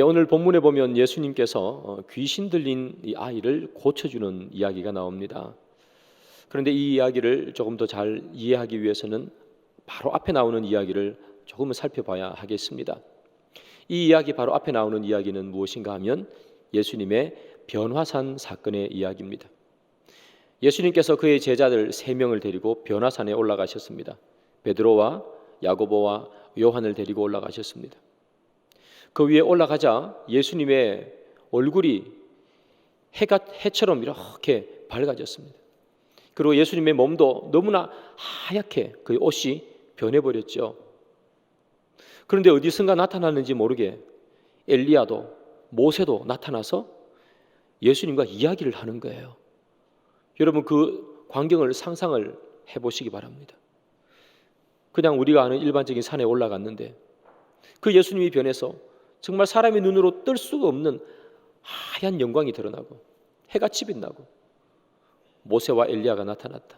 오늘 본문에 보면 예수님께서 귀신 들린 이 아이를 고쳐주는 이야기가 나옵니다. 그런데 이 이야기를 조금 더 잘 이해하기 위해서는 바로 앞에 나오는 이야기를 조금은 살펴봐야 하겠습니다. 이 이야기 바로 앞에 나오는 이야기는 무엇인가 하면 예수님의 변화산 사건의 이야기입니다. 예수님께서 그의 제자들 3명을 데리고 변화산에 올라가셨습니다. 베드로와 야고보와 요한을 데리고 올라가셨습니다. 그 위에 올라가자 예수님의 얼굴이 해처럼 이렇게 밝아졌습니다. 그리고 예수님의 몸도 너무나 하얗게 그 옷이 변해버렸죠. 그런데 어디선가 나타났는지 모르게 엘리야도 모세도 나타나서 예수님과 이야기를 하는 거예요. 여러분, 그 광경을 상상을 해보시기 바랍니다. 그냥 우리가 아는 일반적인 산에 올라갔는데 그 예수님이 변해서 정말 사람의 눈으로 뜰 수가 없는 하얀 영광이 드러나고 해같이 빛나고 모세와 엘리야가 나타났다.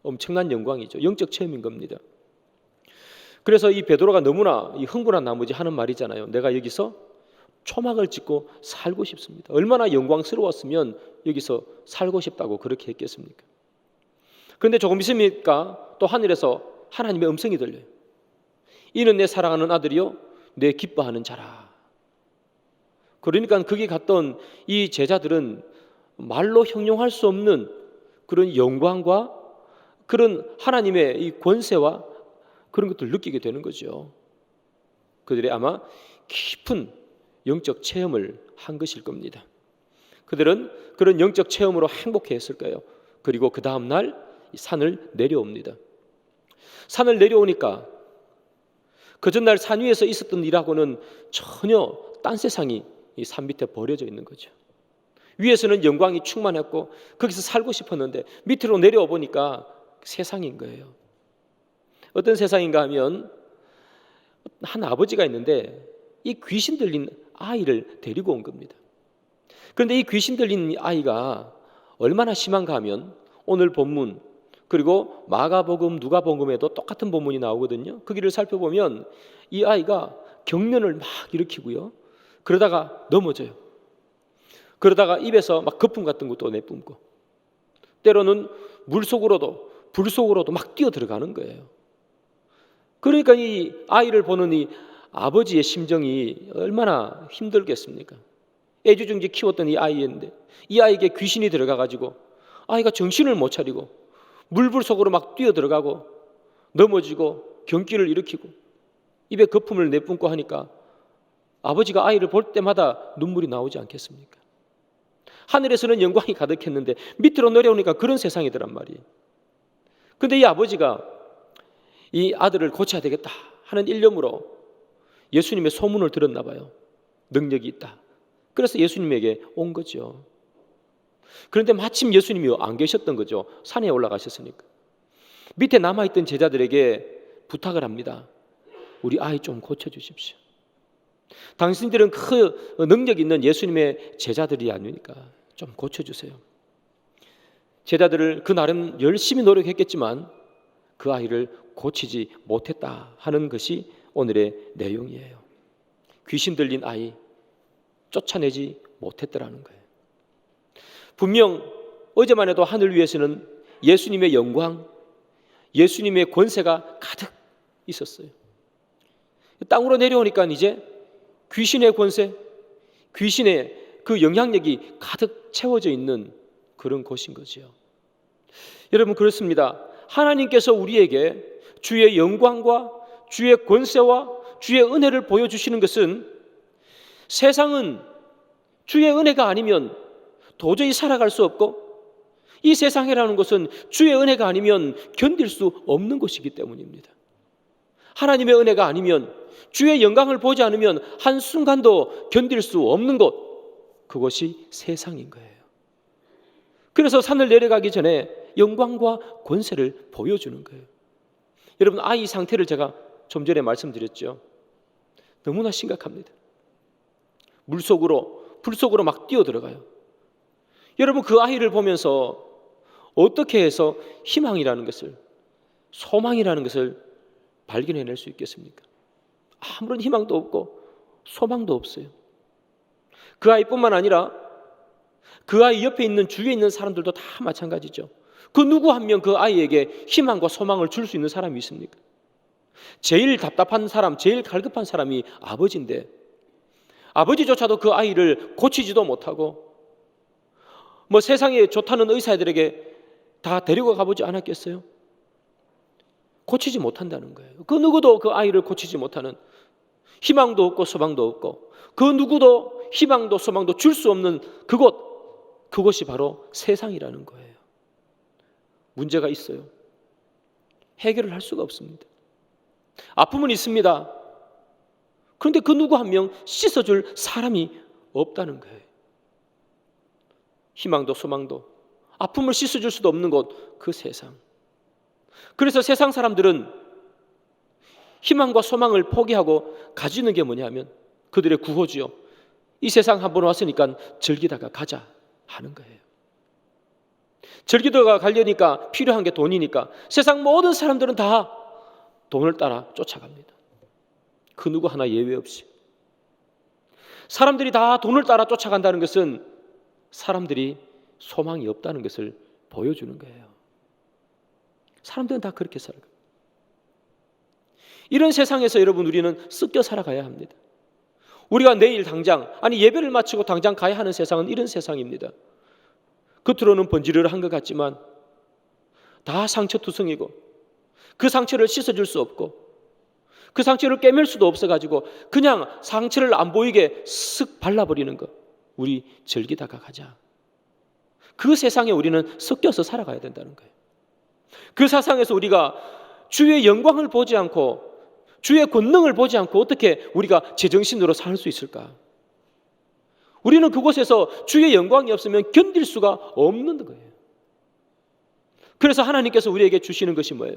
엄청난 영광이죠. 영적 체험인 겁니다. 그래서 이 베드로가 너무나 흥분한 나머지 하는 말이잖아요. 내가 여기서 초막을 짓고 살고 싶습니다. 얼마나 영광스러웠으면 여기서 살고 싶다고 그렇게 했겠습니까? 그런데 조금 있으니까 또 하늘에서 하나님의 음성이 들려요. 이는 내 사랑하는 아들이요 내 기뻐하는 자라. 그러니까 거기 갔던 이 제자들은 말로 형용할 수 없는 그런 영광과 그런 하나님의 이 권세와 그런 것들을 느끼게 되는 거죠. 그들이 아마 깊은 영적 체험을 한 것일 겁니다. 그들은 그런 영적 체험으로 행복해했을 거예요. 그리고 그 다음 날 산을 내려옵니다. 산을 내려오니까 그 전날 산 위에서 있었던 일하고는 전혀 딴 세상이 이 산 밑에 버려져 있는 거죠. 위에서는 영광이 충만했고 거기서 살고 싶었는데 밑으로 내려와 보니까 세상인 거예요. 어떤 세상인가 하면 한 아버지가 있는데 이 귀신 들린 아이를 데리고 온 겁니다. 그런데 이 귀신 들린 아이가 얼마나 심한가 하면 오늘 본문 그리고 마가복음, 누가복음에도 똑같은 본문이 나오거든요. 거기를 살펴보면 이 아이가 경련을 막 일으키고요. 그러다가 넘어져요. 그러다가 입에서 막 거품 같은 것도 내뿜고 때로는 물속으로도 불속으로도 막 뛰어 들어가는 거예요. 그러니까 이 아이를 보는 이 아버지의 심정이 얼마나 힘들겠습니까? 애지중지 키웠던 이 아이인데 이 아이에게 귀신이 들어가가지고 아이가 정신을 못 차리고 물불 속으로 막 뛰어 들어가고 넘어지고 경기를 일으키고 입에 거품을 내뿜고 하니까 아버지가 아이를 볼 때마다 눈물이 나오지 않겠습니까? 하늘에서는 영광이 가득했는데 밑으로 내려오니까 그런 세상이더란 말이에요. 그런데 이 아버지가 이 아들을 고쳐야 되겠다 하는 일념으로 예수님의 소문을 들었나 봐요. 능력이 있다. 그래서 예수님에게 온 거죠. 그런데 마침 예수님이 안 계셨던 거죠. 산에 올라가셨으니까. 밑에 남아있던 제자들에게 부탁을 합니다. 우리 아이 좀 고쳐주십시오. 당신들은 그 능력 있는 예수님의 제자들이 아니니까 좀 고쳐주세요. 제자들을 그 나름 열심히 노력했겠지만 그 아이를 고치지 못했다 하는 것이 오늘의 내용이에요. 귀신 들린 아이 쫓아내지 못했더라는 거예요. 분명 어제만 해도 하늘 위에서는 예수님의 영광, 예수님의 권세가 가득 있었어요. 땅으로 내려오니까 이제 귀신의 권세, 귀신의 그 영향력이 가득 채워져 있는 그런 곳인 거죠. 여러분, 그렇습니다. 하나님께서 우리에게 주의 영광과 주의 권세와 주의 은혜를 보여주시는 것은 세상은 주의 은혜가 아니면 도저히 살아갈 수 없고 이 세상이라는 것은 주의 은혜가 아니면 견딜 수 없는 것이기 때문입니다. 하나님의 은혜가 아니면 주의 영광을 보지 않으면 한순간도 견딜 수 없는 곳, 그것이 세상인 거예요. 그래서 산을 내려가기 전에 영광과 권세를 보여주는 거예요. 여러분, 아이 상태를 제가 좀 전에 말씀드렸죠. 너무나 심각합니다. 물속으로, 불속으로 막 뛰어 들어가요. 여러분, 그 아이를 보면서 어떻게 해서 희망이라는 것을, 소망이라는 것을 발견해낼 수 있겠습니까? 아무런 희망도 없고 소망도 없어요. 그 아이뿐만 아니라 그 아이 옆에 있는 주위에 있는 사람들도 다 마찬가지죠. 그 누구 한 명 그 아이에게 희망과 소망을 줄 수 있는 사람이 있습니까? 제일 답답한 사람, 제일 갈급한 사람이 아버지인데 아버지조차도 그 아이를 고치지도 못하고 뭐 세상에 좋다는 의사들에게 다 데리고 가보지 않았겠어요? 고치지 못한다는 거예요. 그 누구도 그 아이를 고치지 못하는, 희망도 없고 소망도 없고 그 누구도 희망도 소망도 줄 수 없는 그것이 바로 세상이라는 거예요. 문제가 있어요. 해결을 할 수가 없습니다. 아픔은 있습니다. 그런데 그 누구 한 명 씻어줄 사람이 없다는 거예요. 희망도 소망도 아픔을 씻어줄 수도 없는 곳, 그 세상. 그래서 세상 사람들은 희망과 소망을 포기하고 가지는 게 뭐냐면 그들의 구호지요. 이 세상 한번 왔으니까 즐기다가 가자 하는 거예요. 즐기다가 가려니까 필요한 게 돈이니까 세상 모든 사람들은 다 돈을 따라 쫓아갑니다. 그 누구 하나 예외 없이. 사람들이 다 돈을 따라 쫓아간다는 것은 사람들이 소망이 없다는 것을 보여주는 거예요. 사람들은 다 그렇게 살아요. 이런 세상에서 여러분 우리는 섞여 살아가야 합니다. 우리가 내일 당장, 예배를 마치고 당장 가야 하는 세상은 이런 세상입니다. 겉으로는 번지르르한 것 같지만 다 상처투성이고 그 상처를 씻어줄 수 없고 그 상처를 깨맬 수도 없어가지고 그냥 상처를 안 보이게 쓱 발라버리는 것. 우리 즐기다가 가자. 그 세상에 우리는 섞여서 살아가야 된다는 거예요. 그 세상에서 우리가 주의 영광을 보지 않고 주의 권능을 보지 않고 어떻게 우리가 제정신으로 살 수 있을까? 우리는 그곳에서 주의 영광이 없으면 견딜 수가 없는 거예요. 그래서 하나님께서 우리에게 주시는 것이 뭐예요?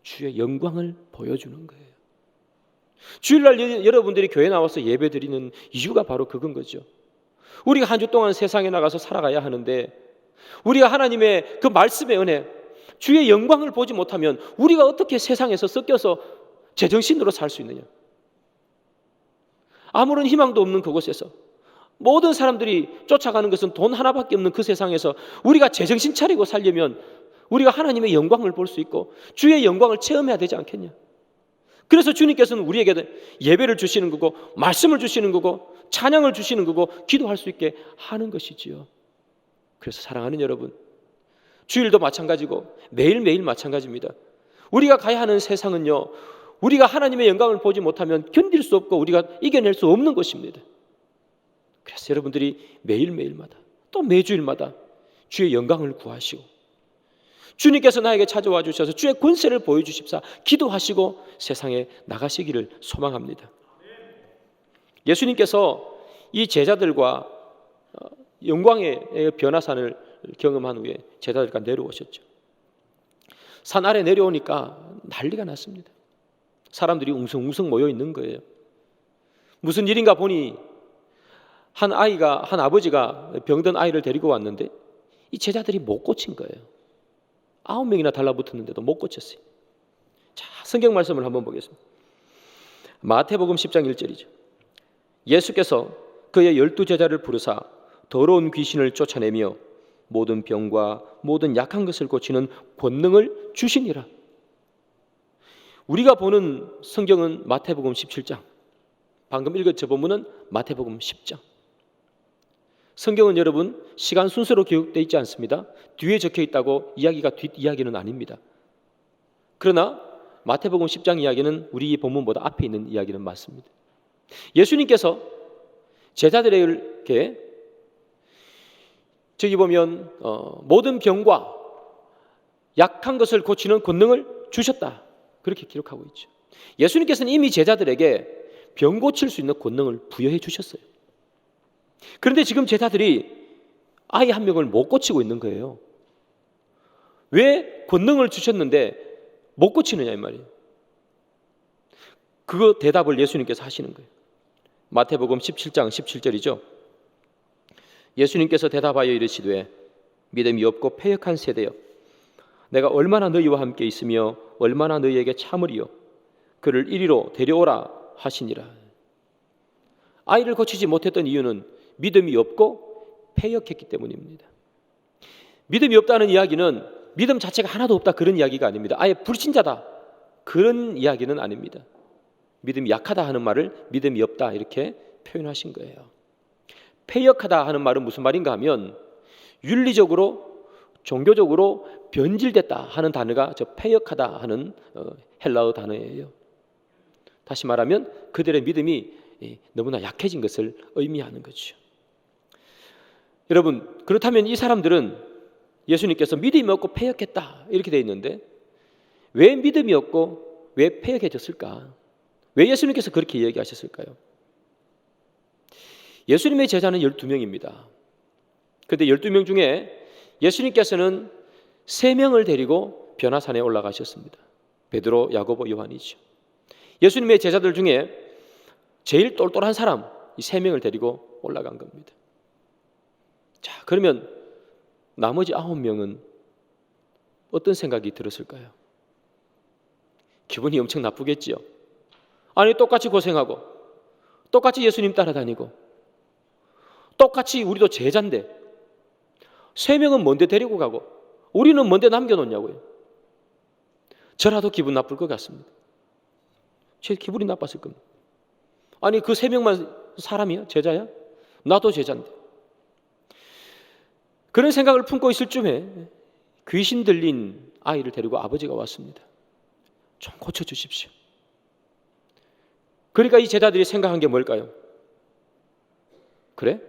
주의 영광을 보여주는 거예요. 주일날 여러분들이 교회 나와서 예배 드리는 이유가 바로 그건 거죠. 우리가 한 주 동안 세상에 나가서 살아가야 하는데 우리가 하나님의 그 말씀의 은혜, 주의 영광을 보지 못하면 우리가 어떻게 세상에서 섞여서 제정신으로 살 수 있느냐? 아무런 희망도 없는 그곳에서 모든 사람들이 쫓아가는 것은 돈 하나밖에 없는 그 세상에서 우리가 제정신 차리고 살려면 우리가 하나님의 영광을 볼 수 있고 주의 영광을 체험해야 되지 않겠냐? 그래서 주님께서는 우리에게 예배를 주시는 거고 말씀을 주시는 거고 찬양을 주시는 거고 기도할 수 있게 하는 것이지요. 그래서 사랑하는 여러분, 주일도 마찬가지고 매일매일 마찬가지입니다. 우리가 가야 하는 세상은요, 우리가 하나님의 영광을 보지 못하면 견딜 수 없고 우리가 이겨낼 수 없는 것입니다. 그래서 여러분들이 매일매일마다 또 매주일마다 주의 영광을 구하시고 주님께서 나에게 찾아와 주셔서 주의 권세를 보여주십사 기도하시고 세상에 나가시기를 소망합니다. 예수님께서 이 제자들과 영광의 변화산을 경험한 후에 제자들과 내려오셨죠. 산 아래 내려오니까 난리가 났습니다. 사람들이 웅성웅성 모여 있는 거예요. 무슨 일인가 보니 한 아버지가 병든 아이를 데리고 왔는데 이 제자들이 못 고친 거예요. 9명이나 달라붙었는데도 못 고쳤어요. 자, 성경 말씀을 한번 보겠습니다. 마태복음 10장 1절이죠. 예수께서 그의 12제자를 부르사 더러운 귀신을 쫓아내며 모든 병과 모든 약한 것을 고치는 권능을 주시니라. 우리가 보는 성경은 마태복음 17장, 방금 읽었죠 본문은 마태복음 10장. 성경은 여러분 시간 순서로 기록되어 있지 않습니다. 뒤에 적혀 있다고 이야기가 뒷이야기는 아닙니다. 그러나 마태복음 10장 이야기는 우리 본문보다 앞에 있는 이야기는 맞습니다. 예수님께서 제자들에게 저기 보면 모든 병과 약한 것을 고치는 권능을 주셨다. 그렇게 기록하고 있죠. 예수님께서는 이미 제자들에게 병 고칠 수 있는 권능을 부여해 주셨어요. 그런데 지금 제자들이 아이 한 명을 못 고치고 있는 거예요. 왜 권능을 주셨는데 못 고치느냐 이 말이에요. 그 대답을 예수님께서 하시는 거예요. 마태복음 17장 17절이죠. 예수님께서 대답하여 이르시되 믿음이 없고 패역한 세대여, 내가 얼마나 너희와 함께 있으며 얼마나 너희에게 참으리요, 그를 이리로 데려오라 하시니라. 아이를 고치지 못했던 이유는 믿음이 없고 패역했기 때문입니다. 믿음이 없다는 이야기는 믿음 자체가 하나도 없다 그런 이야기가 아닙니다. 아예 불신자다 그런 이야기는 아닙니다. 믿음이 약하다 하는 말을 믿음이 없다 이렇게 표현하신 거예요. 패역하다 하는 말은 무슨 말인가 하면 윤리적으로 종교적으로 변질됐다 하는 단어가 저 패역하다 하는 헬라어 단어예요. 다시 말하면 그들의 믿음이 너무나 약해진 것을 의미하는 거죠. 여러분, 그렇다면 이 사람들은 예수님께서 믿음이 없고 패역했다 이렇게 되어 있는데 왜 믿음이 없고 왜 패역해졌을까? 왜 예수님께서 그렇게 얘기하셨을까요? 예수님의 제자는 12명입니다. 그런데 12명 중에 예수님께서는 3명을 데리고 변화산에 올라가셨습니다. 베드로, 야고보, 요한이죠. 예수님의 제자들 중에 제일 똘똘한 사람 이 3명을 데리고 올라간 겁니다. 자, 그러면 나머지 9명은 어떤 생각이 들었을까요? 기분이 엄청 나쁘겠지요. 아니, 똑같이 고생하고 똑같이 예수님 따라다니고 똑같이 우리도 제자인데 3명은 뭔데 데리고 가고 우리는 뭔데 남겨놓냐고요. 저라도 기분 나쁠 것 같습니다. 제 기분이 나빴을 겁니다. 아니, 그 3명만 사람이야? 제자야? 나도 제자인데. 그런 생각을 품고 있을 쯤에 귀신 들린 아이를 데리고 아버지가 왔습니다. 좀 고쳐주십시오. 그러니까 이 제자들이 생각한 게 뭘까요? 그래?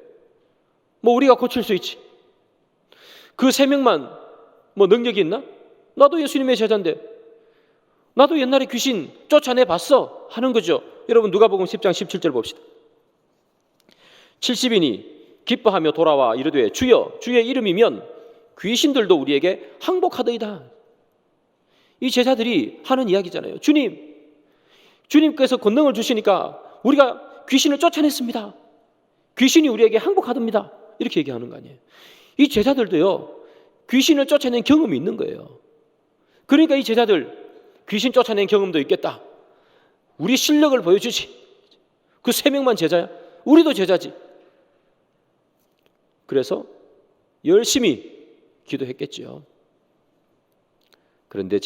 뭐 우리가 고칠 수 있지. 그 3명만 뭐 능력이 있나? 나도 예수님의 제자인데 나도 옛날에 귀신 쫓아내봤어 하는 거죠. 여러분 누가복음 10장 17절 봅시다. 70인이 기뻐하며 돌아와 이르되 주여 주의 이름이면 귀신들도 우리에게 항복하더이다. 이 제자들이 하는 이야기잖아요. 주님께서 권능을 주시니까 우리가 귀신을 쫓아냈습니다. 귀신이 우리에게 항복하답니다. 이렇게 얘기하는 거 아니에요. 이 제자들도요 귀신을 쫓아낸 경험이 있는 거예요. 그러니까 이 제자들 귀신 쫓아낸 경험도 있겠다. 우리 실력을 보여주지. 그 3명만 제자야? 우리도 제자지. 그래서 열심히 기도했겠죠. 그런데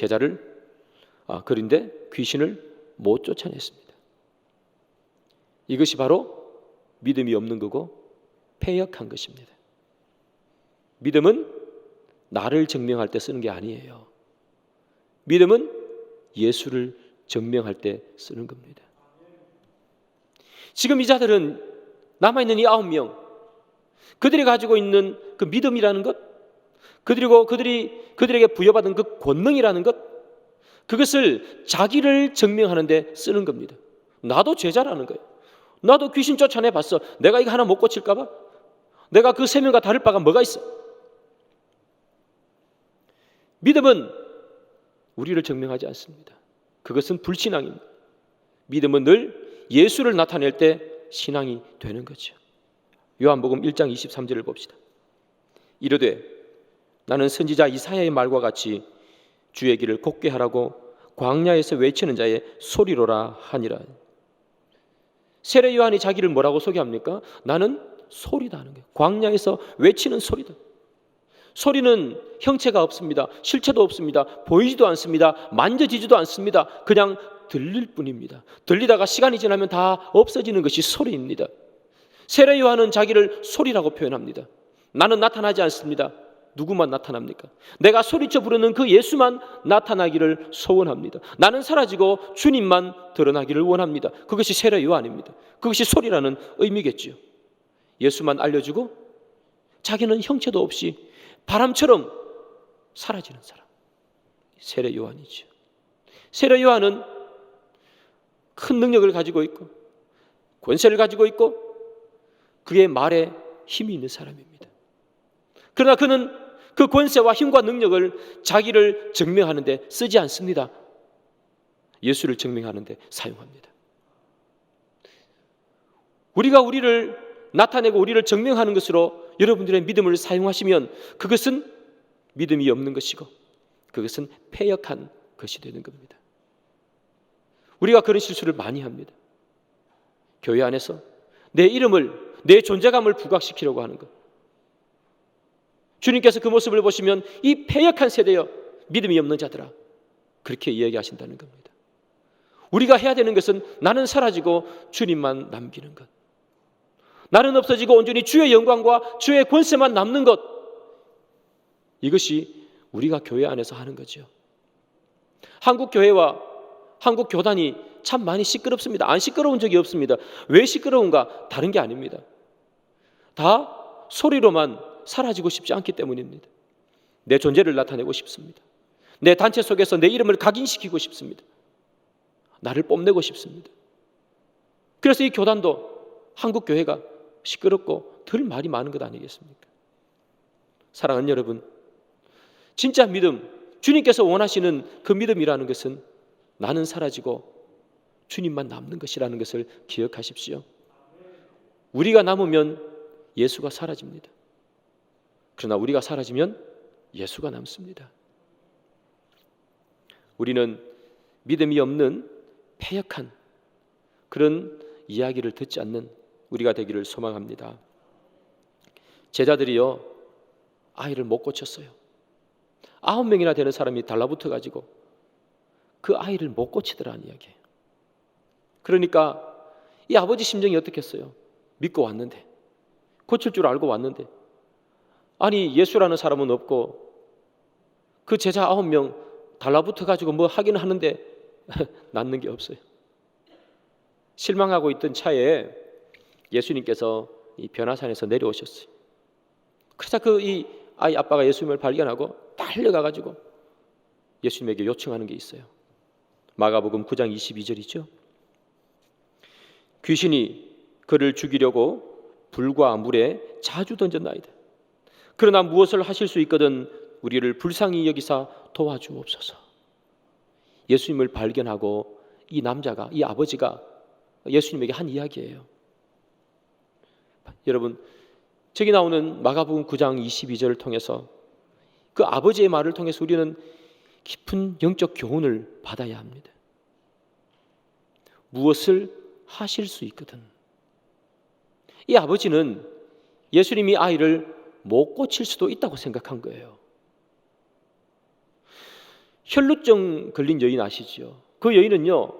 그런데 귀신을 못 쫓아냈습니다. 이것이 바로 믿음이 없는 거고 패역한 것입니다. 믿음은 나를 증명할 때 쓰는 게 아니에요. 믿음은 예수를 증명할 때 쓰는 겁니다. 지금 이 자들은 남아있는 이 9명 그들이 가지고 있는 그 믿음이라는 것 그리고 그들에게 부여받은 그 권능이라는 것 그것을 자기를 증명하는 데 쓰는 겁니다. 나도 제자라는 거예요. 나도 귀신 쫓아내봤어. 내가 이거 하나 못 고칠까 봐? 내가 그 3명과 다를 바가 뭐가 있어? 믿음은 우리를 증명하지 않습니다. 그것은 불신앙입니다. 믿음은 늘 예수를 나타낼 때 신앙이 되는 거죠. 요한복음 1장 23절을 봅시다. 이르되 나는 선지자 이사야의 말과 같이 주의 길을 곱게 하라고 광야에서 외치는 자의 소리로라 하니라. 세례 요한이 자기를 뭐라고 소개합니까? 나는 소리다 하는 거예요. 광야에서 외치는 소리다. 소리는 형체가 없습니다. 실체도 없습니다. 보이지도 않습니다. 만져지지도 않습니다. 그냥 들릴 뿐입니다. 들리다가 시간이 지나면 다 없어지는 것이 소리입니다. 세례 요한은 자기를 소리라고 표현합니다. 나는 나타나지 않습니다. 누구만 나타납니까? 내가 소리쳐 부르는 그 예수만 나타나기를 소원합니다. 나는 사라지고 주님만 드러나기를 원합니다. 그것이 세례 요한입니다. 그것이 소리라는 의미겠죠. 예수만 알려주고 자기는 형체도 없이 바람처럼 사라지는 사람, 세례 요한이죠. 세례 요한은 큰 능력을 가지고 있고 권세를 가지고 있고 그의 말에 힘이 있는 사람입니다. 그러나 그는 그 권세와 힘과 능력을 자기를 증명하는 데 쓰지 않습니다. 예수를 증명하는 데 사용합니다. 우리가 우리를 나타내고 우리를 증명하는 것으로 여러분들의 믿음을 사용하시면 그것은 믿음이 없는 것이고 그것은 패역한 것이 되는 겁니다. 우리가 그런 실수를 많이 합니다. 교회 안에서 내 이름을, 내 존재감을 부각시키려고 하는 것. 주님께서 그 모습을 보시면 이 패역한 세대여 믿음이 없는 자들아, 그렇게 이야기하신다는 겁니다. 우리가 해야 되는 것은 나는 사라지고 주님만 남기는 것, 나는 없어지고 온전히 주의 영광과 주의 권세만 남는 것, 이것이 우리가 교회 안에서 하는 거죠. 한국 교회와 한국 교단이 참 많이 시끄럽습니다. 안 시끄러운 적이 없습니다. 왜 시끄러운가? 다른 게 아닙니다. 다 소리로만 사라지고 싶지 않기 때문입니다. 내 존재를 나타내고 싶습니다. 내 단체 속에서 내 이름을 각인시키고 싶습니다. 나를 뽐내고 싶습니다. 그래서 이 교단도, 한국 교회가 시끄럽고 덜 말이 많은 것 아니겠습니까? 사랑하는 여러분, 진짜 믿음, 주님께서 원하시는 그 믿음이라는 것은 나는 사라지고 주님만 남는 것이라는 것을 기억하십시오. 우리가 남으면 예수가 사라집니다. 그러나 우리가 사라지면 예수가 남습니다. 우리는 믿음이 없는 패역한 그런 이야기를 듣지 않는 우리가 되기를 소망합니다. 제자들이요, 아이를 못 고쳤어요. 9명이나 되는 사람이 달라붙어 가지고 그 아이를 못 고치더라는 이야기예요. 그러니까 이 아버지 심정이 어떻겠어요? 믿고 왔는데, 고칠 줄 알고 왔는데, 아니 예수라는 사람은 없고 그 제자 9명 달라붙어 가지고 뭐 하긴 하는데 낫는 게 없어요. 실망하고 있던 차에 예수님께서 이 변화산에서 내려오셨어요. 그래서 그 이 아이 아빠가 예수님을 발견하고 달려가 가지고 예수님에게 요청하는 게 있어요. 마가복음 9장 22절이죠. 귀신이 그를 죽이려고 불과 물에 자주 던졌나이다. 그러나 무엇을 하실 수 있거든 우리를 불쌍히 여기사 도와주옵소서. 예수님을 발견하고 이 남자가, 이 아버지가 예수님에게 한 이야기예요. 여러분, 저기 나오는 마가복음 9장 22절을 통해서 그 아버지의 말을 통해서 우리는 깊은 영적 교훈을 받아야 합니다. 무엇을 하실 수 있거든. 이 아버지는 예수님이 아이를 못 고칠 수도 있다고 생각한 거예요. 혈루증 걸린 여인 아시죠? 그 여인은요,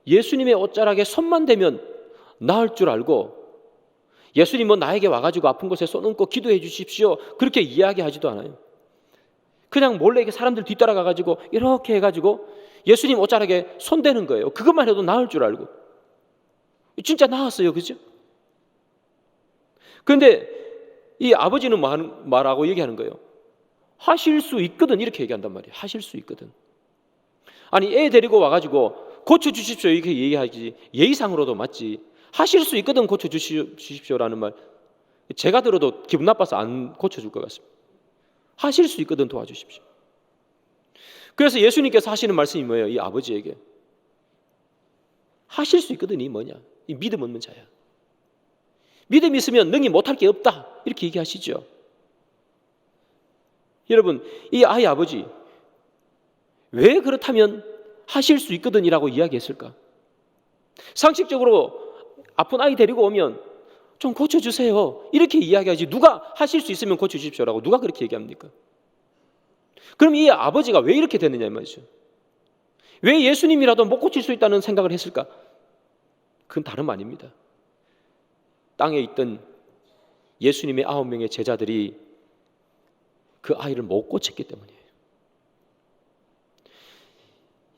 예수님의 옷자락에 손만 대면 나을 줄 알고 예수님 뭐 나에게 와가지고 아픈 곳에 손 얹고 기도해 주십시오, 그렇게 이야기하지도 않아요. 그냥 몰래 이렇게 사람들 뒤따라가가지고 이렇게 해가지고 예수님 옷자락에 손대는 거예요. 그것만 해도 나을 줄 알고. 진짜 나았어요, 그죠? 그런데 이 아버지는 말하고 얘기하는 거예요. 하실 수 있거든, 이렇게 얘기한단 말이에요. 하실 수 있거든. 아니 애 데리고 와가지고 고쳐주십시오 이렇게 얘기하지, 예의상으로도 맞지. 하실 수 있거든 고쳐주십시오라는 말, 제가 들어도 기분 나빠서 안 고쳐줄 것 같습니다. 하실 수 있거든 도와주십시오. 그래서 예수님께서 하시는 말씀이 뭐예요? 이 아버지에게 하실 수 있거든이 뭐냐? 이 믿음 없는 자야. 믿음이 있으면 능히 못할 게 없다, 이렇게 얘기하시죠. 여러분, 이 아이 아버지 왜 그렇다면 하실 수 있거든이라고 이야기했을까? 상식적으로 아픈 아이 데리고 오면 좀 고쳐주세요 이렇게 이야기하지, 누가 하실 수 있으면 고쳐주십시오라고 누가 그렇게 얘기합니까? 그럼 이 아버지가 왜 이렇게 됐느냐 이 말이죠. 왜 예수님이라도 못 고칠 수 있다는 생각을 했을까? 그건 다름 아닙니다. 땅에 있던 예수님의 9명의 제자들이 그 아이를 못 고쳤기 때문이에요.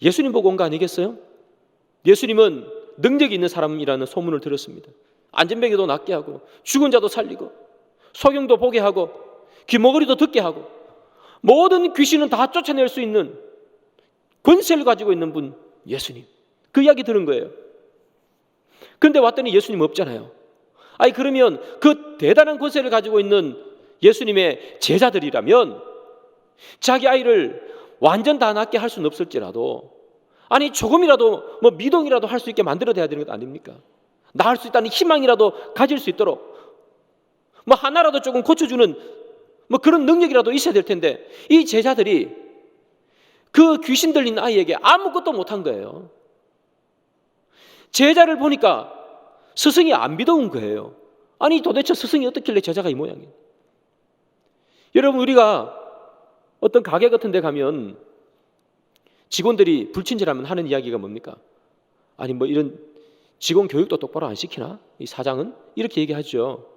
예수님 보고 온 거 아니겠어요? 예수님은 능력이 있는 사람이라는 소문을 들었습니다. 안전병에도 낫게 하고 죽은 자도 살리고 소경도 보게 하고 귀머거리도 듣게 하고 모든 귀신은 다 쫓아낼 수 있는 권세를 가지고 있는 분 예수님, 그 이야기 들은 거예요. 그런데 왔더니 예수님 없잖아요. 아니 그러면 그 대단한 권세를 가지고 있는 예수님의 제자들이라면 자기 아이를 완전 다 낫게 할 수는 없을지라도 아니 조금이라도 뭐 미동이라도 할 수 있게 만들어야 되는 것 아닙니까? 나을 수 있다는 희망이라도 가질 수 있도록 뭐 하나라도 조금 고쳐주는 뭐 그런 능력이라도 있어야 될 텐데 이 제자들이 그 귀신 들린 아이에게 아무것도 못한 거예요. 제자를 보니까 스승이 안 믿어온 거예요. 아니 도대체 스승이 어떻길래 제자가 이 모양이에요? 여러분, 우리가 어떤 가게 같은 데 가면 직원들이 불친절하면 하는 이야기가 뭡니까? 아니 뭐 이런 직원 교육도 똑바로 안 시키나? 이 사장은? 이렇게 얘기하죠.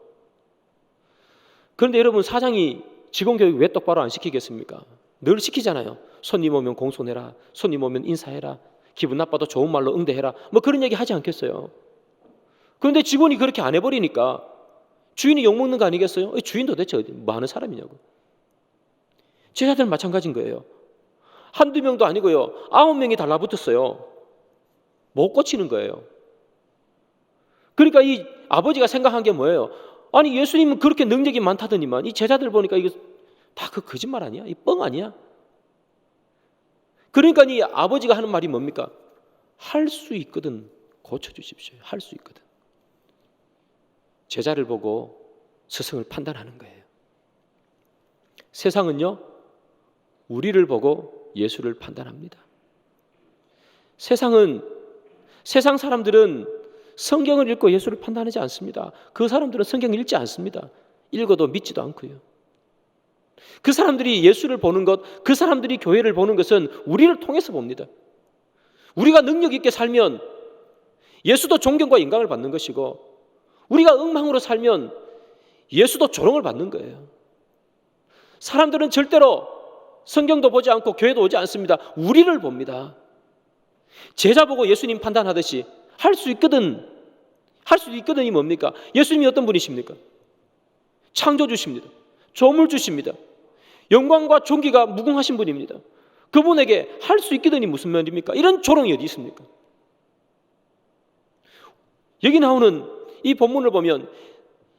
그런데 여러분, 사장이 직원 교육 왜 똑바로 안 시키겠습니까? 늘 시키잖아요. 손님 오면 공손해라, 손님 오면 인사해라, 기분 나빠도 좋은 말로 응대해라, 뭐 그런 얘기 하지 않겠어요? 그런데 직원이 그렇게 안 해버리니까 주인이 욕먹는 거 아니겠어요? 주인 도대체 어디 뭐 하는 사람이냐고. 제자들 마찬가지인 거예요. 한두 명도 아니고요, 9명이 달라붙었어요. 못 고치는 거예요. 그러니까 이 아버지가 생각한 게 뭐예요? 아니 예수님은 그렇게 능력이 많다더니만 이 제자들 보니까 이거 다 그 거짓말 아니야? 이 뻥 아니야? 그러니까 이 아버지가 하는 말이 뭡니까? 할 수 있거든 고쳐주십시오. 할 수 있거든. 제자를 보고 스승을 판단하는 거예요. 세상은요, 우리를 보고 예수를 판단합니다. 세상 사람들은 성경을 읽고 예수를 판단하지 않습니다. 그 사람들은 성경을 읽지 않습니다. 읽어도 믿지도 않고요. 그 사람들이 예수를 보는 것, 그 사람들이 교회를 보는 것은 우리를 통해서 봅니다. 우리가 능력 있게 살면 예수도 존경과 인강을 받는 것이고, 우리가 엉망으로 살면 예수도 조롱을 받는 거예요. 사람들은 절대로 성경도 보지 않고 교회도 오지 않습니다. 우리를 봅니다. 제자 보고 예수님 판단하듯이 할 수 있거든, 할 수 있거든이 뭡니까? 예수님이 어떤 분이십니까? 창조주십니다. 조물주십니다. 영광과 존귀가 무궁하신 분입니다. 그분에게 할 수 있거든이 무슨 말입니까? 이런 조롱이 어디 있습니까? 여기 나오는 이 본문을 보면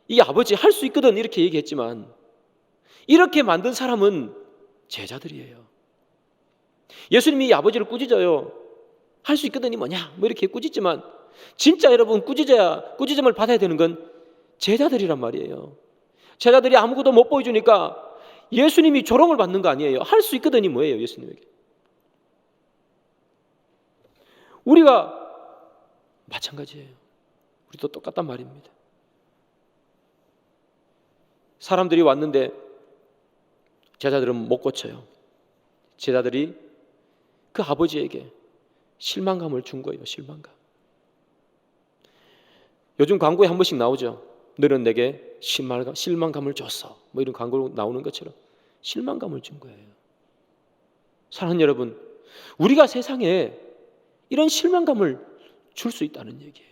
이 아버지 할 수 있거든 이렇게 얘기했지만, 이렇게 만든 사람은 제자들이에요. 예수님이 이 아버지를 꾸짖어요. 할 수 있거든이 뭐냐 뭐 이렇게 꾸짖지만, 진짜 여러분 꾸짖음을 받아야 되는 건 제자들이란 말이에요. 제자들이 아무것도 못 보여주니까 예수님이 조롱을 받는 거 아니에요. 할 수 있거든이 뭐예요? 예수님에게. 우리가 마찬가지예요. 우리도 똑같단 말입니다. 사람들이 왔는데 제자들은 못 고쳐요. 제자들이 그 아버지에게 실망감을 준 거예요. 실망감. 요즘 광고에 한 번씩 나오죠. 너는 내게 실망감을 줬어, 뭐 이런 광고 나오는 것처럼 실망감을 준 거예요. 사랑하는 여러분, 우리가 세상에 이런 실망감을 줄 수 있다는 얘기예요.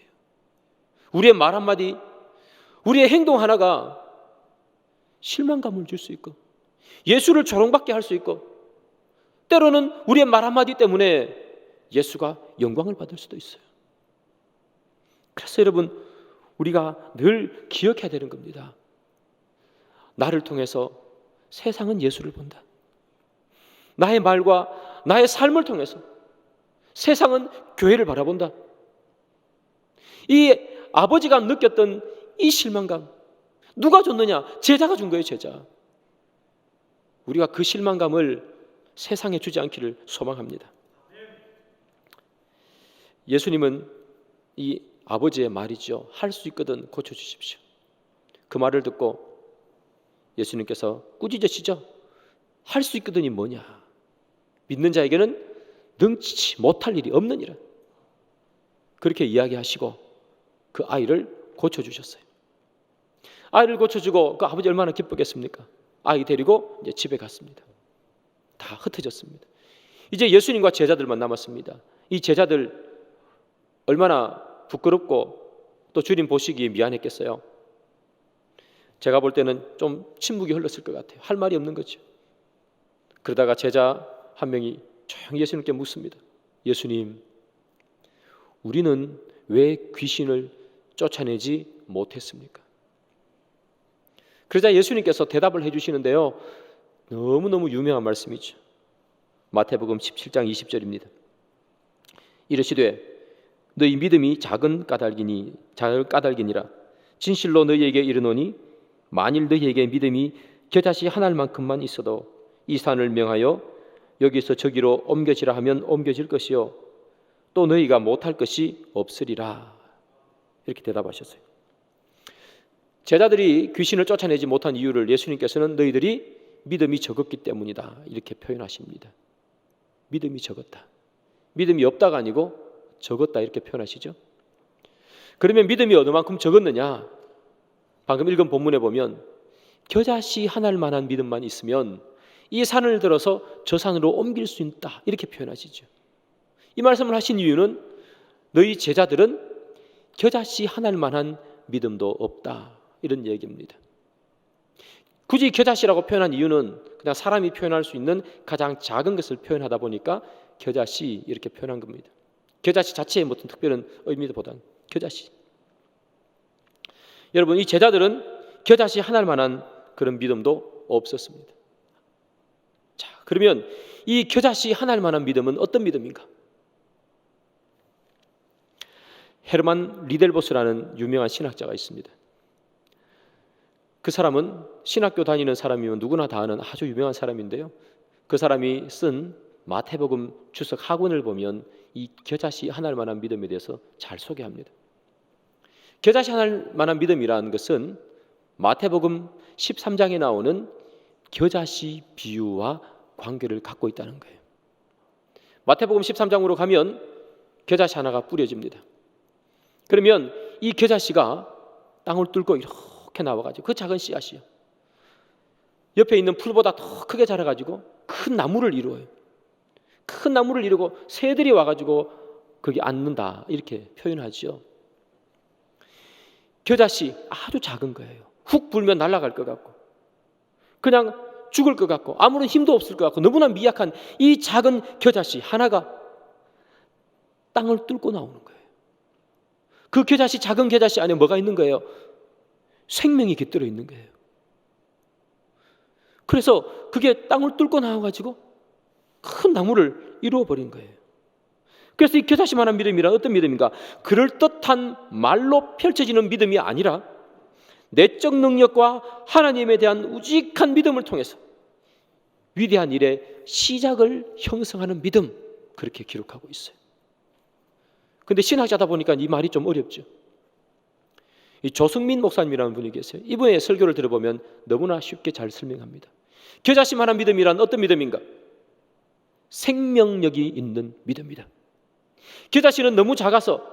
우리의 말 한마디, 우리의 행동 하나가 실망감을 줄 수 있고, 예수를 조롱받게 할 수 있고, 때로는 우리의 말 한마디 때문에 예수가 영광을 받을 수도 있어요. 그래서 여러분, 우리가 늘 기억해야 되는 겁니다. 나를 통해서 세상은 예수를 본다. 나의 말과 나의 삶을 통해서 세상은 교회를 바라본다. 이 아버지가 느꼈던 이 실망감, 누가 줬느냐? 제자가 준 거예요. 제자. 우리가 그 실망감을 세상에 주지 않기를 소망합니다. 예수님은 이 아버지의 말이죠. 할 수 있거든 고쳐주십시오. 그 말을 듣고 예수님께서 꾸짖으시죠. 할 수 있거든이 뭐냐? 믿는 자에게는 능치 못할 일이 없느니라. 그렇게 이야기하시고 그 아이를 고쳐주셨어요. 아이를 고쳐주고 그 아버지 얼마나 기쁘겠습니까? 아이 데리고 이제 집에 갔습니다. 다 흩어졌습니다. 이제 예수님과 제자들만 남았습니다. 이 제자들 얼마나 부끄럽고 또 주님 보시기에 미안했겠어요. 제가 볼 때는 좀 침묵이 흘렀을 것 같아요. 할 말이 없는 거죠. 그러다가 제자 한 명이 조용히 예수님께 묻습니다. 예수님, 우리는 왜 귀신을 쫓아내지 못했습니까? 그러자 예수님께서 대답을 해주시는데요, 너무너무 유명한 말씀이죠. 마태복음 17장 20절입니다. 이르시되 너희 믿음이 작은 까닭이니라. 진실로 너희에게 이르노니 만일 너희에게 믿음이 겨자씨 한 알만큼만 있어도 이 산을 명하여 여기서 저기로 옮겨지라 하면 옮겨질 것이요 또 너희가 못할 것이 없으리라. 이렇게 대답하셨어요. 제자들이 귀신을 쫓아내지 못한 이유를 예수님께서는 너희들이 믿음이 적었기 때문이다 이렇게 표현하십니다. 믿음이 적었다. 믿음이 없다가 아니고 적었다 이렇게 표현하시죠. 그러면 믿음이 어느 만큼 적었느냐? 방금 읽은 본문에 보면 겨자씨 하나를 만한 믿음만 있으면 이 산을 들어서 저 산으로 옮길 수 있다 이렇게 표현하시죠. 이 말씀을 하신 이유는 너희 제자들은 겨자씨 하나를 만한 믿음도 없다 이런 얘기입니다. 굳이 겨자씨라고 표현한 이유는 그냥 사람이 표현할 수 있는 가장 작은 것을 표현하다 보니까 겨자씨 이렇게 표현한 겁니다. 겨자씨 자체에 어떤 특별한 의미보다는 겨자씨. 여러분, 이 제자들은 겨자씨 하나를 만한 그런 믿음도 없었습니다. 자, 그러면 이 겨자씨 하나를 만한 믿음은 어떤 믿음인가? 헤르만 리델보스라는 유명한 신학자가 있습니다. 그 사람은 신학교 다니는 사람이면 누구나 다 아는 아주 유명한 사람인데요. 그 사람이 쓴 마태복음 주석 학원을 보면 이 겨자씨 하나를 만한 믿음에 대해서 잘 소개합니다. 겨자씨 하나를 만한 믿음이라는 것은 마태복음 13장에 나오는 겨자씨 비유와 관계를 갖고 있다는 거예요. 마태복음 13장으로 가면 겨자씨 하나가 뿌려집니다. 그러면 이 겨자씨가 땅을 뚫고 이렇게 나와가지고 그 작은 씨앗이요, 옆에 있는 풀보다 더 크게 자라가지고 큰 나무를 이루어요. 큰 나무를 이루고 새들이 와가지고 거기 앉는다 이렇게 표현하죠. 겨자씨 아주 작은 거예요. 훅 불면 날아갈 것 같고 그냥 죽을 것 같고 아무런 힘도 없을 것 같고 너무나 미약한 이 작은 겨자씨 하나가 땅을 뚫고 나오는 거예요. 그 겨자씨, 작은 겨자씨 안에 뭐가 있는 거예요? 생명이 깃들어 있는 거예요. 그래서 그게 땅을 뚫고 나와가지고 큰 나무를 이루어버린 거예요. 그래서 이 겨자씨만한 믿음이란 어떤 믿음인가? 그럴듯한 말로 펼쳐지는 믿음이 아니라 내적 능력과 하나님에 대한 우직한 믿음을 통해서 위대한 일의 시작을 형성하는 믿음, 그렇게 기록하고 있어요. 근데 신학자다 보니까 이 말이 좀 어렵죠. 이 조승민 목사님이라는 분이 계세요. 이분의 설교를 들어보면 너무나 쉽게 잘 설명합니다. 겨자씨만한 믿음이란 어떤 믿음인가? 생명력이 있는 믿음이다. 겨자씨는 너무 작아서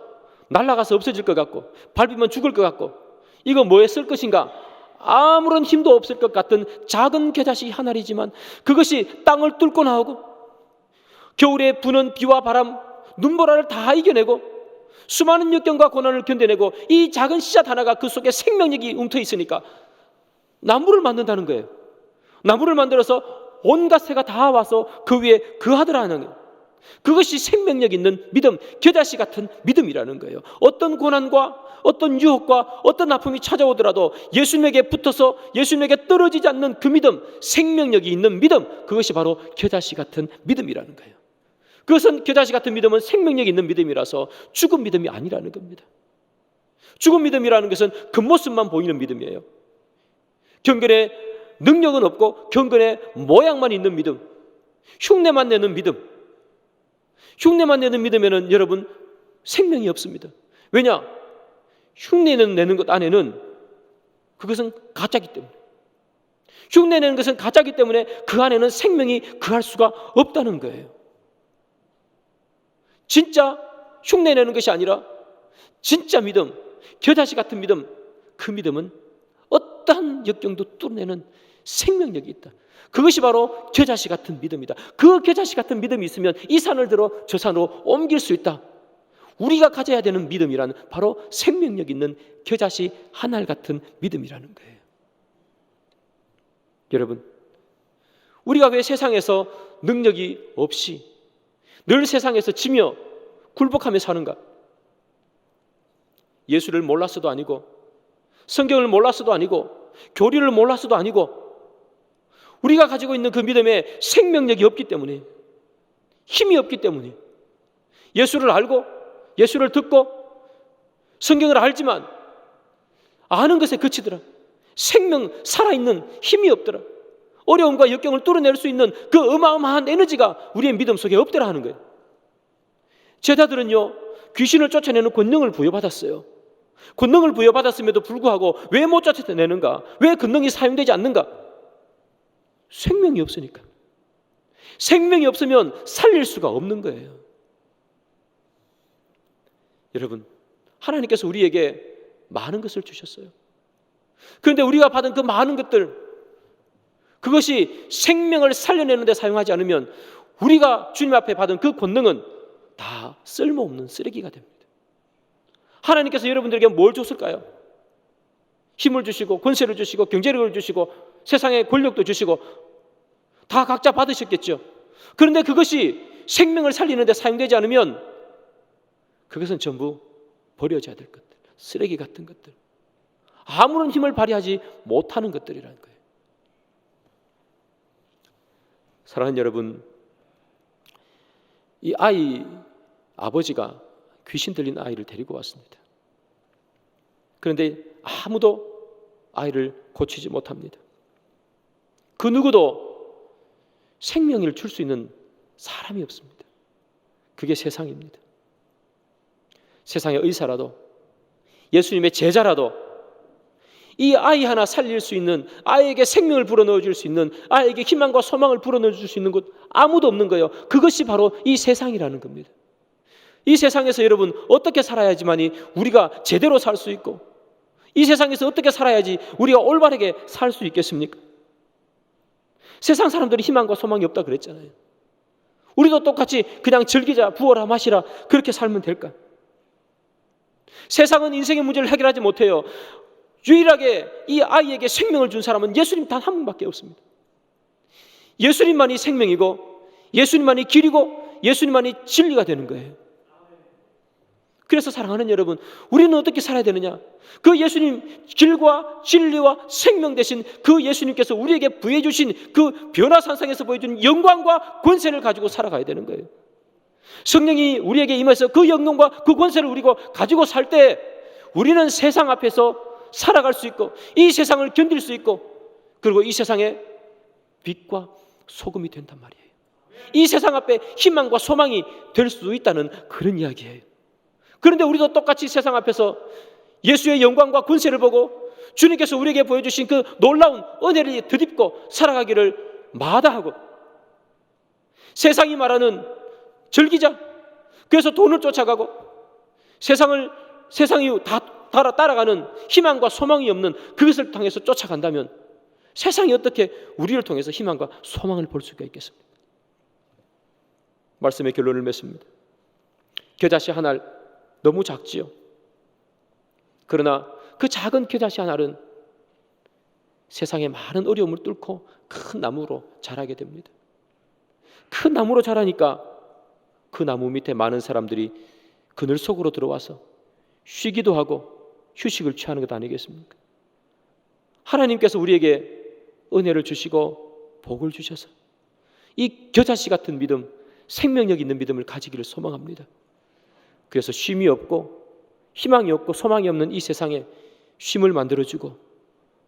날아가서 없어질 것 같고 밟으면 죽을 것 같고 이거 뭐에 쓸 것인가? 아무런 힘도 없을 것 같은 작은 겨자씨 하나이지만 그것이 땅을 뚫고 나오고 겨울에 부는 비와 바람, 눈보라를 다 이겨내고 수많은 역경과 고난을 견뎌내고 이 작은 씨앗 하나가 그 속에 생명력이 움터 있으니까 나무를 만든다는 거예요. 나무를 만들어서 온갖 새가 다 와서 그 위에 거하더라는 거예요. 그것이 생명력 있는 믿음, 겨자씨 같은 믿음이라는 거예요. 어떤 고난과 어떤 유혹과 어떤 아픔이 찾아오더라도 예수님에게 붙어서 예수님에게 떨어지지 않는 그 믿음, 생명력이 있는 믿음, 그것이 바로 겨자씨 같은 믿음이라는 거예요. 그것은 겨자씨 같은 믿음은 생명력 있는 믿음이라서 죽은 믿음이 아니라는 겁니다. 죽은 믿음이라는 것은 겉모습만 보이는 믿음이에요. 경건에 능력은 없고 경건에 모양만 있는 믿음, 흉내만 내는 믿음. 흉내만 내는 믿음에는 여러분 생명이 없습니다. 왜냐? 흉내는 내는 것 안에는 그것은 가짜기 때문에, 흉내내는 것은 가짜기 때문에 그 안에는 생명이 거할 수가 없다는 거예요. 진짜 흉내내는 것이 아니라 진짜 믿음, 겨자씨 같은 믿음, 그 믿음은 어떠한 역경도 뚫어내는 생명력이 있다. 그것이 바로 겨자씨 같은 믿음이다. 그 겨자씨 같은 믿음이 있으면 이 산을 들어 저 산으로 옮길 수 있다. 우리가 가져야 되는 믿음이란 바로 생명력 있는 겨자씨 한 알 같은 믿음이라는 거예요. 여러분, 우리가 왜 세상에서 능력이 없이 늘 세상에서 지며 굴복하며 사는가? 예수를 몰랐어도 아니고 성경을 몰랐어도 아니고 교리를 몰랐어도 아니고 우리가 가지고 있는 그 믿음에 생명력이 없기 때문에, 힘이 없기 때문에 예수를 알고 예수를 듣고 성경을 알지만 아는 것에 그치더라. 생명, 살아있는 힘이 없더라. 어려움과 역경을 뚫어낼 수 있는 그 어마어마한 에너지가 우리의 믿음 속에 없더라 하는 거예요. 제자들은요, 귀신을 쫓아내는 권능을 부여받았어요. 권능을 부여받았음에도 불구하고 왜 못 쫓아내는가? 왜 권능이 사용되지 않는가? 생명이 없으니까. 생명이 없으면 살릴 수가 없는 거예요. 여러분, 하나님께서 우리에게 많은 것을 주셨어요. 그런데 우리가 받은 그 많은 것들, 그것이 생명을 살려내는 데 사용하지 않으면 우리가 주님 앞에 받은 그 권능은 다 쓸모없는 쓰레기가 됩니다. 하나님께서 여러분들에게 뭘 줬을까요? 힘을 주시고 권세를 주시고 경제력을 주시고 세상의 권력도 주시고 다 각자 받으셨겠죠. 그런데 그것이 생명을 살리는 데 사용되지 않으면 그것은 전부 버려져야 될 것들, 쓰레기 같은 것들, 아무런 힘을 발휘하지 못하는 것들이라는 거예요. 사랑하는 여러분, 이 아버지가 귀신 들린 아이를 데리고 왔습니다. 그런데 아무도 아이를 고치지 못합니다. 그 누구도 생명을 줄 수 있는 사람이 없습니다. 그게 세상입니다. 세상의 의사라도 예수님의 제자라도 이 아이 하나 살릴 수 있는, 아이에게 생명을 불어넣어 줄 수 있는, 아이에게 희망과 소망을 불어넣어 줄 수 있는 것 아무도 없는 거예요. 그것이 바로 이 세상이라는 겁니다. 이 세상에서 여러분 어떻게 살아야지만이 우리가 제대로 살 수 있고, 이 세상에서 어떻게 살아야지 우리가 올바르게 살 수 있겠습니까? 세상 사람들이 희망과 소망이 없다 그랬잖아요. 우리도 똑같이 그냥 즐기자, 부어라 마시라 그렇게 살면 될까? 세상은 인생의 문제를 해결하지 못해요. 유일하게 이 아이에게 생명을 준 사람은 예수님 단 한 분밖에 없습니다. 예수님만이 생명이고 예수님만이 길이고 예수님만이 진리가 되는 거예요. 그래서 사랑하는 여러분, 우리는 어떻게 살아야 되느냐? 그 예수님 길과 진리와 생명 되신 그 예수님께서 우리에게 부여해 주신 그 변화산상에서 보여준 영광과 권세를 가지고 살아가야 되는 거예요. 성령이 우리에게 임해서 그 영광과 그 권세를 우리가 가지고 살 때 우리는 세상 앞에서 살아갈 수 있고 이 세상을 견딜 수 있고 그리고 이 세상의 빛과 소금이 된단 말이에요. 이 세상 앞에 희망과 소망이 될 수 있다는 그런 이야기예요. 그런데 우리도 똑같이 세상 앞에서 예수의 영광과 권세를 보고 주님께서 우리에게 보여주신 그 놀라운 은혜를 덧입고 살아가기를 마다하고 세상이 말하는 즐기자, 그래서 돈을 쫓아가고 세상이 다 따라가는 희망과 소망이 없는 그것을 통해서 쫓아간다면 세상이 어떻게 우리를 통해서 희망과 소망을 볼 수가 있겠습니까? 말씀의 결론을 맺습니다. 겨자씨 한 알 너무 작지요. 그러나 그 작은 겨자씨 한 알은 세상의 많은 어려움을 뚫고 큰 나무로 자라게 됩니다. 큰 나무로 자라니까 그 나무 밑에 많은 사람들이 그늘 속으로 들어와서 쉬기도 하고 휴식을 취하는 것 아니겠습니까? 하나님께서 우리에게 은혜를 주시고 복을 주셔서 이 겨자씨 같은 믿음, 생명력 있는 믿음을 가지기를 소망합니다. 그래서 쉼이 없고 희망이 없고 소망이 없는 이 세상에 쉼을 만들어주고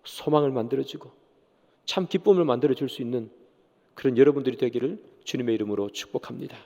소망을 만들어주고 참 기쁨을 만들어줄 수 있는 그런 여러분들이 되기를 주님의 이름으로 축복합니다.